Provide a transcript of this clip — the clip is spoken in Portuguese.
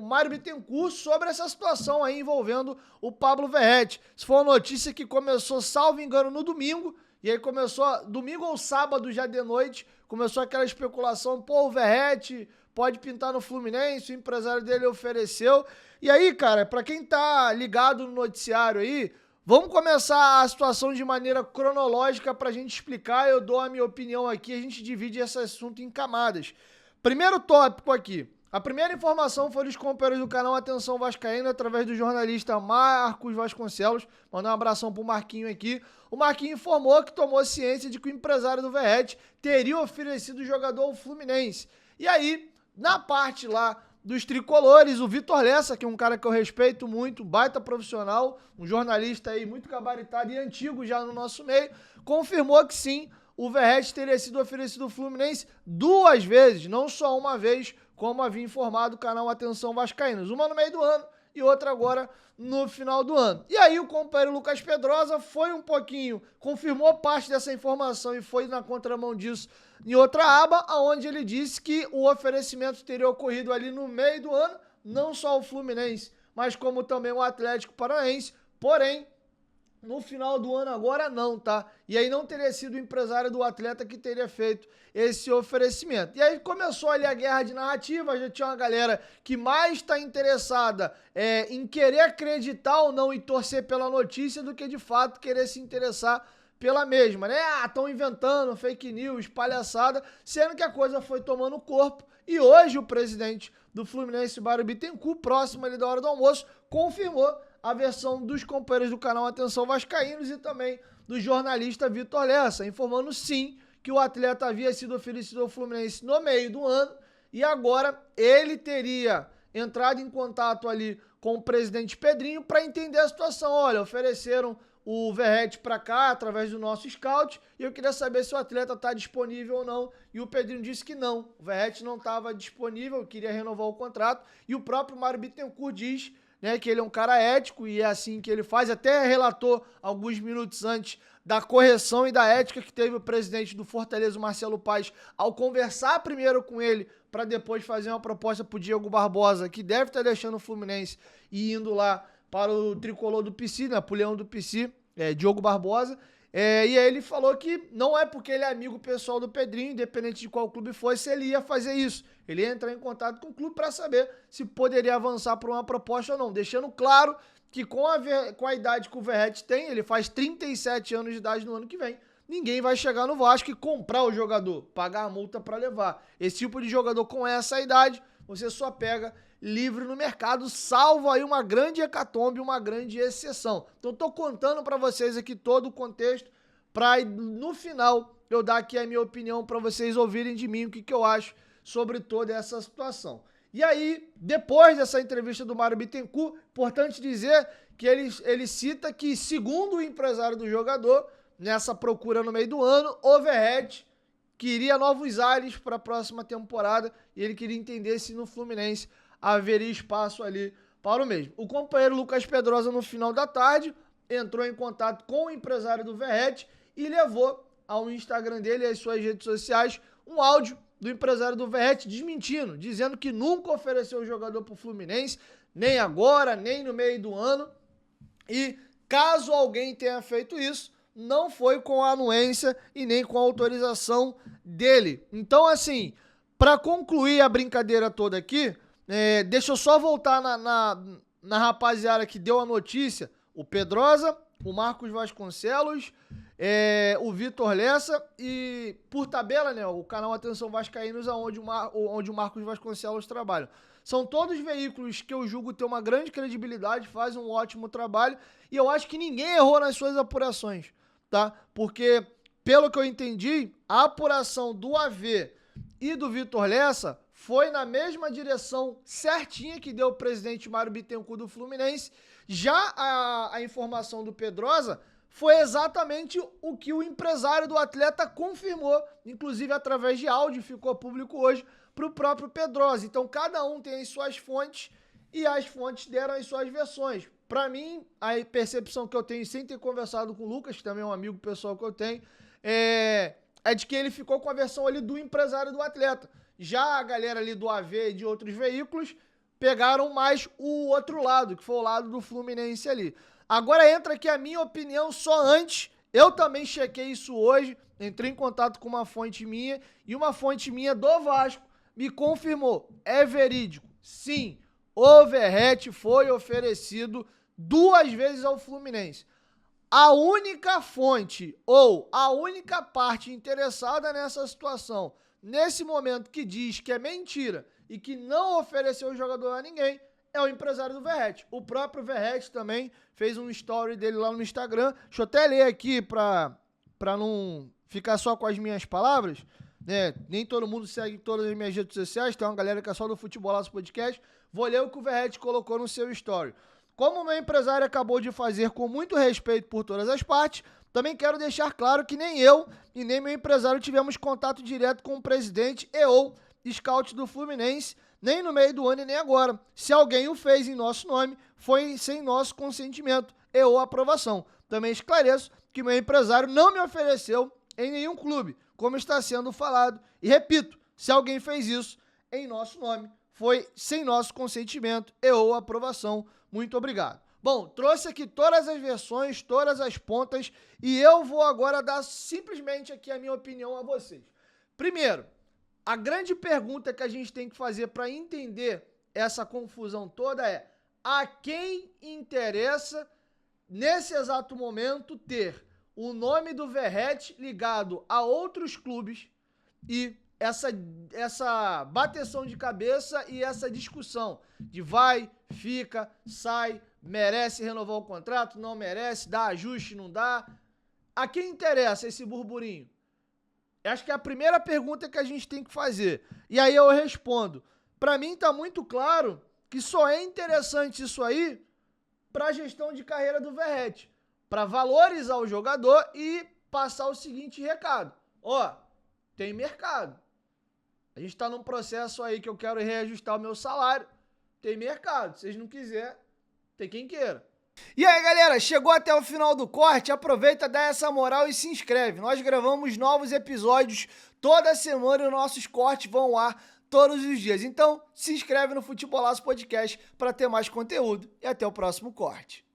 Mário Bittencourt sobre essa situação aí envolvendo o Pablo Verratti. Isso foi uma notícia que começou, salvo engano, no domingo, e aí começou, domingo ou sábado já de noite, começou aquela especulação, pô, o Verratti pode pintar no Fluminense, o empresário dele ofereceu. E aí, cara, pra quem tá ligado no noticiário aí, vamos começar a situação de maneira cronológica pra gente explicar, eu dou a minha opinião aqui, a gente divide esse assunto em camadas. Primeiro tópico aqui. A primeira informação foi dos companheiros do canal Atenção Vascaíno, através do jornalista Marcos Vasconcelos. Mandar um abração pro Marquinho aqui. O Marquinho informou que tomou ciência de que o empresário do Verratti teria oferecido o jogador ao Fluminense. E aí, na parte lá dos tricolores, o Vitor Lessa, que é um cara que eu respeito muito, baita profissional, um jornalista aí muito gabaritado e antigo já no nosso meio, confirmou que sim, o Verratti teria sido oferecido ao Fluminense 2 vezes, não só uma vez, como havia informado o canal Atenção Vascaínos. Uma no meio do ano e outra agora no final do ano. E aí o companheiro Lucas Pedrosa foi um pouquinho, confirmou parte dessa informação e foi na contramão disso em outra aba, onde ele disse que o oferecimento teria ocorrido ali no meio do ano, não só o Fluminense, mas como também o Atlético Paranaense, porém, no final do ano agora não, tá? E aí não teria sido o empresário do atleta que teria feito esse oferecimento. E aí começou ali a guerra de narrativa, já tinha uma galera que mais está interessada em querer acreditar ou não e torcer pela notícia do que de fato querer se interessar pela mesma, né? Ah, estão inventando fake news, palhaçada, sendo que a coisa foi tomando corpo e hoje o presidente do Fluminense, Mário Bittencourt, próximo ali da hora do almoço, confirmou a versão dos companheiros do canal Atenção Vascaínos e também do jornalista Vitor Lessa, informando sim que o atleta havia sido oferecido ao Fluminense no meio do ano e agora ele teria entrado em contato ali com o presidente Pedrinho para entender a situação. Olha, ofereceram o Verratti para cá através do nosso scout e eu queria saber se o atleta está disponível ou não. E o Pedrinho disse que não, o Verratti não estava disponível, queria renovar o contrato e o próprio Mário Bittencourt diz, né, que ele é um cara ético e é assim que ele faz. Até relatou alguns minutos antes da correção e da ética que teve o presidente do Fortaleza, Marcelo Paes, ao conversar primeiro com ele para depois fazer uma proposta para o Diego Barbosa, que deve estar deixando o Fluminense e indo lá para o tricolor do PC, né, para o Leão do PC, Diogo Barbosa. E aí ele falou que não é porque ele é amigo pessoal do Pedrinho, independente de qual clube fosse, ele ia fazer isso. Ele ia entrar em contato com o clube para saber se poderia avançar por uma proposta ou não. Deixando claro que com a idade que o Verratti tem, ele faz 37 anos de idade no ano que vem, ninguém vai chegar no Vasco e comprar o jogador, pagar a multa para levar. Esse tipo de jogador com essa idade, você só pega livre no mercado, salvo aí uma grande hecatombe, uma grande exceção. Então tô contando para vocês aqui todo o contexto para no final eu dar aqui a minha opinião para vocês ouvirem de mim o que eu acho sobre toda essa situação. E aí, depois dessa entrevista do Mário Bittencourt, importante dizer que ele cita que, segundo o empresário do jogador, nessa procura no meio do ano, o Verratti queria novos ares para a próxima temporada e ele queria entender se no Fluminense haveria espaço ali para o mesmo. O companheiro Lucas Pedrosa, no final da tarde, entrou em contato com o empresário do Verratti e levou ao Instagram dele e às suas redes sociais um áudio do empresário do Verratti desmentindo, dizendo que nunca ofereceu o jogador para o Fluminense, nem agora, nem no meio do ano. E caso alguém tenha feito isso, não foi com a anuência e nem com a autorização dele. Então, assim, para concluir a brincadeira toda aqui, deixa eu só voltar na rapaziada que deu a notícia. O Pedrosa, o Marcos Vasconcelos, o Vitor Lessa e, por tabela, né, o canal Atenção Vascaínos, onde o Marcos Vasconcelos trabalha. São todos veículos que eu julgo ter uma grande credibilidade, fazem um ótimo trabalho e eu acho que ninguém errou nas suas apurações, tá? Porque, pelo que eu entendi, a apuração do AV e do Vitor Lessa foi na mesma direção certinha que deu o presidente Mário Bittencourt do Fluminense. Já a informação do Pedrosa foi exatamente o que o empresário do atleta confirmou, inclusive através de áudio, ficou público hoje, para o próprio Pedrosa. Então, cada um tem as suas fontes e as fontes deram as suas versões. Para mim, a percepção que eu tenho, sem ter conversado com o Lucas, que também é um amigo pessoal que eu tenho, é de que ele ficou com a versão ali do empresário do atleta. Já a galera ali do AV e de outros veículos pegaram mais o outro lado, que foi o lado do Fluminense ali. Agora entra aqui a minha opinião só antes. Eu também chequei isso hoje, entrei em contato com uma fonte minha e uma fonte minha do Vasco me confirmou. É verídico. Sim, o Verratti foi oferecido 2 vezes ao Fluminense. A única fonte ou a única parte interessada nessa situação, nesse momento, que diz que é mentira e que não ofereceu o jogador a ninguém, é o empresário do Verratti. O próprio Verratti também fez um story dele lá no Instagram. Deixa eu até ler aqui pra não ficar só com as minhas palavras, né? Nem todo mundo segue todas as minhas redes sociais, tem uma galera que é só do Futebolaço Podcast. Vou ler o que o Verratti colocou no seu story. Como o meu empresário acabou de fazer com muito respeito por todas as partes, também quero deixar claro que nem eu e nem meu empresário tivemos contato direto com o presidente e ou scout do Fluminense, nem no meio do ano e nem agora. Se alguém o fez em nosso nome, foi sem nosso consentimento e ou aprovação. Também esclareço que meu empresário não me ofereceu em nenhum clube, como está sendo falado. E repito, se alguém fez isso em nosso nome, foi sem nosso consentimento e ou aprovação. Muito obrigado. Bom, trouxe aqui todas as versões, todas as pontas, e eu vou agora dar simplesmente aqui a minha opinião a vocês. Primeiro, a grande pergunta que a gente tem que fazer para entender essa confusão toda é: a quem interessa, nesse exato momento, ter o nome do Verratti ligado a outros clubes e essa bateção de cabeça e essa discussão de vai, fica, sai, merece renovar o contrato, não merece, dá ajuste, não dá? A quem interessa esse burburinho? Acho que é a primeira pergunta que a gente tem que fazer. E aí eu respondo. Para mim tá muito claro que só é interessante isso aí para a gestão de carreira do Verratti, para valorizar o jogador e passar o seguinte recado: ó, tem mercado. A gente tá num processo aí que eu quero reajustar o meu salário. Tem mercado. Se vocês não quiserem, tem quem queira. E aí, galera, chegou até o final do corte, aproveita, dá essa moral e se inscreve. Nós gravamos novos episódios toda semana e os nossos cortes vão ao ar todos os dias. Então, se inscreve no Futebolaço Podcast para ter mais conteúdo e até o próximo corte.